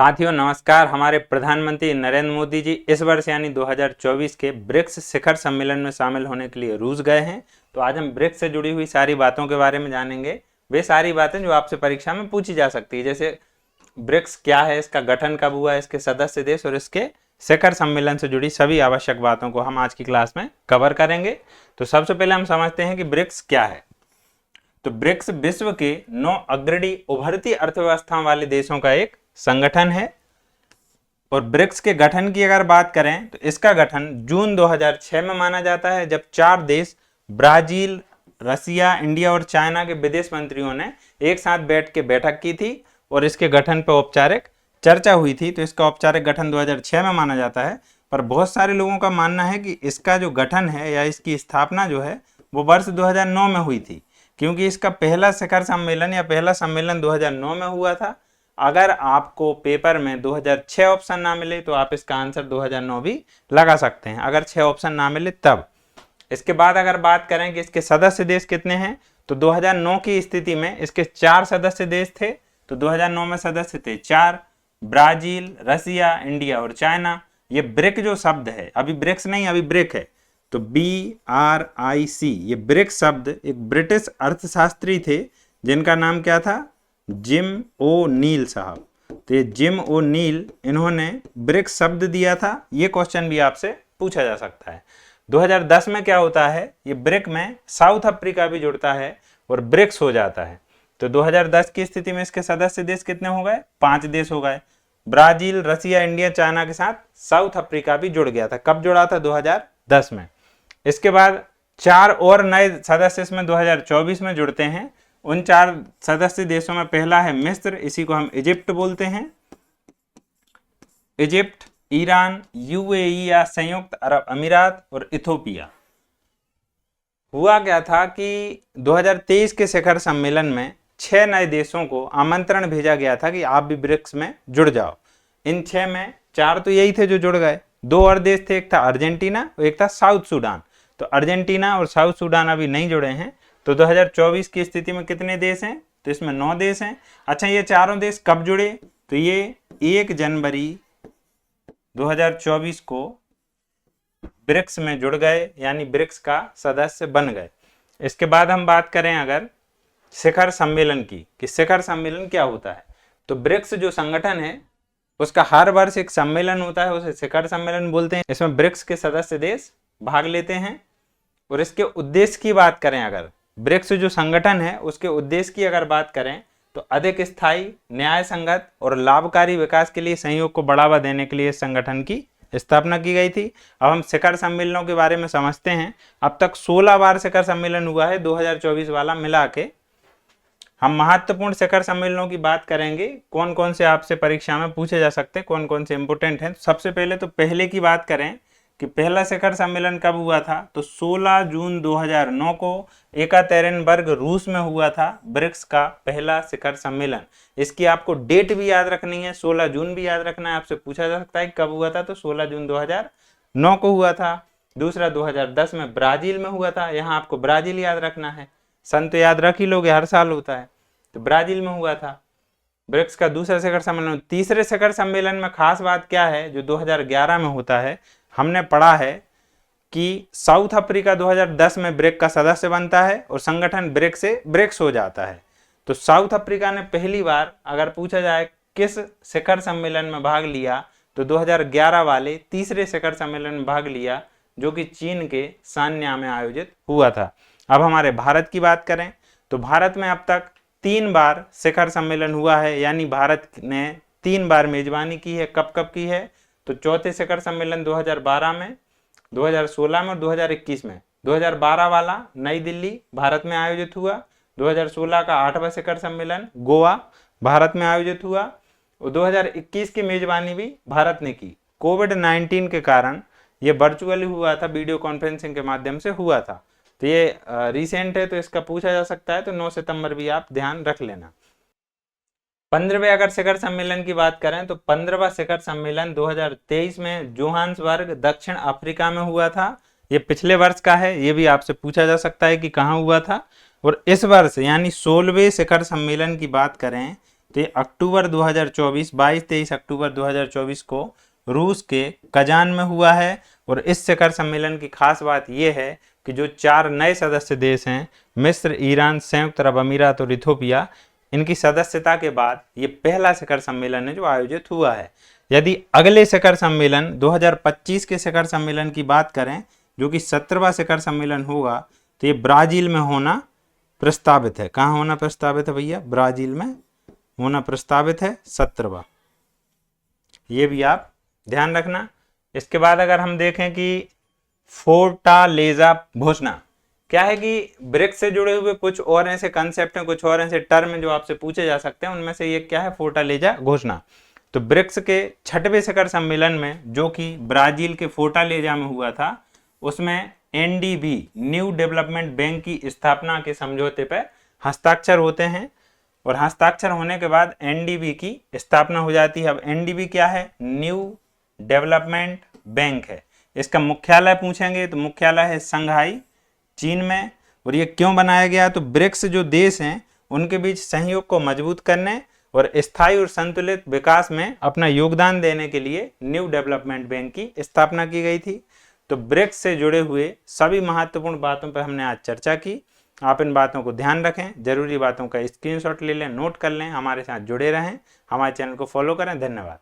साथियों नमस्कार। हमारे प्रधानमंत्री नरेंद्र मोदी जी इस वर्ष यानी 2024 के ब्रिक्स शिखर सम्मेलन में शामिल होने के लिए रूस गए हैं। तो आज हम ब्रिक्स से जुड़ी हुई सारी बातों के बारे में जानेंगे। वे सारी बातें जो आपसे परीक्षा में पूछी जा सकती है, जैसे ब्रिक्स क्या है, इसका गठन कब हुआ, इसके सदस्य देश और इसके शिखर सम्मेलन से जुड़ी सभी आवश्यक बातों को हम आज की क्लास में कवर करेंगे। तो सबसे पहले हम समझते हैं कि ब्रिक्स क्या है। तो ब्रिक्स विश्व के 9 अग्रणी उभरती अर्थव्यवस्थाओं वाले देशों का एक संगठन है। और ब्रिक्स के गठन की अगर बात करें तो इसका गठन जून 2006 में माना जाता है, जब 4 देश ब्राजील, रसिया, इंडिया और चाइना के विदेश मंत्रियों ने एक साथ बैठ के बैठक की थी और इसके गठन पर औपचारिक चर्चा हुई थी। तो इसका औपचारिक गठन 2006 में माना जाता है। पर बहुत सारे लोगों का मानना है कि इसका जो गठन है या इसकी स्थापना जो है वो वर्ष 2009 में हुई थी, क्योंकि इसका पहला शिखर सम्मेलन या पहला सम्मेलन 2009 में हुआ था। अगर आपको पेपर में 2006 ऑप्शन ना मिले तो आप इसका आंसर 2009 भी लगा सकते हैं, अगर 6 ऑप्शन ना मिले तब। इसके बाद अगर बात करें कि इसके सदस्य देश कितने हैं, तो 2009 की स्थिति में इसके 4 सदस्य देश थे। तो 2009 में सदस्य थे 4, ब्राजील, रसिया, इंडिया और चाइना। ये ब्रिक जो शब्द है, अभी ब्रिक्स नहीं अभी ब्रिक है, तो BRIC, ये ब्रिक शब्द एक ब्रिटिश अर्थशास्त्री थे जिनका नाम क्या था, जिम ओ नील साहब। तो ये जिम ओ नील, इन्होंने ब्रिक्स शब्द दिया था। ये क्वेश्चन भी आपसे पूछा जा सकता है। 2010 में क्या होता है, ये ब्रिक में साउथ अफ्रीका भी जुड़ता है और ब्रिक्स हो जाता है। तो 2010 की स्थिति में इसके सदस्य देश कितने हो गए, 5 देश हो गए। ब्राजील, रसिया, इंडिया, चाइना के साथ साउथ अफ्रीका भी जुड़ गया था। कब जुड़ा था, 2010 में। इसके बाद 4 और नए सदस्य इसमें 2024 में जुड़ते हैं। उन 4 सदस्य देशों में पहला है मिस्र, इसी को हम इजिप्ट बोलते हैं। इजिप्ट, ईरान, UAE या संयुक्त अरब अमीरात और इथोपिया। हुआ क्या था कि 2023 के शिखर सम्मेलन में 6 नए देशों को आमंत्रण भेजा गया था कि आप भी ब्रिक्स में जुड़ जाओ। इन 6 में 4 तो यही थे जो जुड़ गए, 2 और देश थे, एक था अर्जेंटीना और एक था साउथ सूडान। तो अर्जेंटीना और साउथ सूडान अभी नहीं जुड़े हैं। तो 2024 की स्थिति में कितने देश हैं, तो इसमें 9 देश हैं। अच्छा, ये चारों देश कब जुड़े, तो ये 1 जनवरी 2024 को ब्रिक्स में जुड़ गए, यानी ब्रिक्स का सदस्य बन गए। इसके बाद हम बात करें अगर शिखर सम्मेलन की, कि शिखर सम्मेलन क्या होता है, तो ब्रिक्स जो संगठन है उसका हर वर्ष एक सम्मेलन होता है, उसे शिखर सम्मेलन बोलते हैं। इसमें ब्रिक्स के सदस्य देश भाग लेते हैं। और इसके उद्देश्य की बात करें, अगर ब्रिक्स जो संगठन है उसके उद्देश्य की अगर बात करें तो अधिक स्थायी, न्याय संगत और लाभकारी विकास के लिए सहयोग को बढ़ावा देने के लिए इस संगठन की स्थापना की गई थी। अब हम शिखर सम्मेलनों के बारे में समझते हैं। अब तक 16 बार शिखर सम्मेलन हुआ है, 2024 वाला मिला के। हम महत्वपूर्ण शिखर सम्मेलनों की बात करेंगे, कौन कौन से आपसे परीक्षा में पूछे जा सकते हैं, कौन कौन से इंपोर्टेंट हैं। सबसे पहले तो पहले की बात करें कि पहला शिखर सम्मेलन कब हुआ था, तो 16 जून 2009 को एकतेरिनबर्ग रूस में हुआ था ब्रिक्स का पहला शिखर सम्मेलन। इसकी आपको डेट भी याद रखनी है, 16 जून भी याद रखना है। आपसे पूछा जा सकता है कब हुआ था, तो 16 जून 2009 को हुआ था। दूसरा 2010 में ब्राजील में हुआ था, यहाँ आपको ब्राजील याद रखना है, सन तो याद रख ही लोगे, हर साल होता है। तो ब्राजील में हुआ था ब्रिक्स का दूसरा शिखर सम्मेलन। तीसरे शिखर सम्मेलन में खास बात क्या है, जो 2011 में होता है, हमने पढ़ा है कि साउथ अफ्रीका 2010 में ब्रिक का सदस्य बनता है और संगठन ब्रिक से ब्रिक्स हो जाता है। तो साउथ अफ्रीका ने पहली बार, अगर पूछा जाए किस शिखर सम्मेलन में भाग लिया, तो 2011 वाले तीसरे शिखर सम्मेलन में भाग लिया, जो कि चीन के सान्या में आयोजित हुआ था। अब हमारे भारत की बात करें तो भारत में अब तक 3 बार शिखर सम्मेलन हुआ है, यानी भारत ने 3 बार मेजबानी की है। कब कब की है, तो चौथे शिखर सम्मेलन 2012 में, 2016 में और 2021 में। 2012 वाला नई दिल्ली भारत में आयोजित हुआ। 2016 का 8वां शिखर सम्मेलन गोवा भारत में आयोजित हुआ और 2021 की मेजबानी भी भारत ने की। कोविड-19 के कारण ये वर्चुअली हुआ था, वीडियो कॉन्फ्रेंसिंग के माध्यम से हुआ था। तो ये रिसेंट है, तो इसका पूछा जा सकता है, तो 9 सितंबर भी आप ध्यान रख लेना। 15वें अगर शिखर सम्मेलन की बात करें तो 15वां शिखर सम्मेलन 2023 में जोहान्सबर्ग दक्षिण अफ्रीका में हुआ था। ये पिछले वर्ष का है, ये भी आपसे पूछा जा सकता है कि कहाँ हुआ था। और इस वर्ष यानी 16वें शिखर सम्मेलन की बात करें तो ये अक्टूबर 2024, 22-23 अक्टूबर 2024 को रूस के कजान में हुआ है। और इस शिखर सम्मेलन की खास बात यह है कि जो 4 नए सदस्य देश हैं, मिस्र, ईरान, संयुक्त अरब अमीरात और इथोपिया, इनकी सदस्यता के बाद ये पहला शिखर सम्मेलन है जो आयोजित हुआ है। यदि अगले शिखर सम्मेलन 2025 के शिखर सम्मेलन की बात करें, जो कि 17वां शिखर सम्मेलन होगा, तो ये ब्राजील में होना प्रस्तावित है। कहाँ होना प्रस्तावित है भैया? ब्राजील में होना प्रस्तावित है 17वां। ये भी आप ध्यान रखना। इसके बाद अगर हम देखें कि फोर्टालेजा घोषणा क्या है, कि ब्रिक्स से जुड़े हुए कुछ और ऐसे कंसेप्ट हैं, कुछ और ऐसे टर्म जो आपसे पूछे जा सकते हैं, उनमें से ये क्या है? फोर्टालेजा घोषणा। तो ब्रिक्स के 6वें शिखर सम्मेलन में, जो कि ब्राजील के फोर्टालेजा में हुआ था, उसमें NDB न्यू डेवलपमेंट बैंक की स्थापना के समझौते पर हस्ताक्षर होते हैं। और हस्ताक्षर होने के बाद NDB की स्थापना हो जाती है। अब NDB क्या है? न्यू डेवलपमेंट बैंक है। इसका मुख्यालय पूछेंगे तो मुख्यालय है शंघाई, चीन में। और ये क्यों बनाया गया? तो ब्रिक्स जो देश हैं उनके बीच सहयोग को मजबूत करने और स्थायी और संतुलित विकास में अपना योगदान देने के लिए न्यू डेवलपमेंट बैंक की स्थापना की गई थी। तो ब्रिक्स से जुड़े हुए सभी महत्वपूर्ण बातों पर हमने आज चर्चा की। आप इन बातों को ध्यान रखें, जरूरी बातों का स्क्रीनशॉट ले लें, नोट कर लें, हमारे साथ जुड़े रहें, हमारे चैनल को फॉलो करें। धन्यवाद।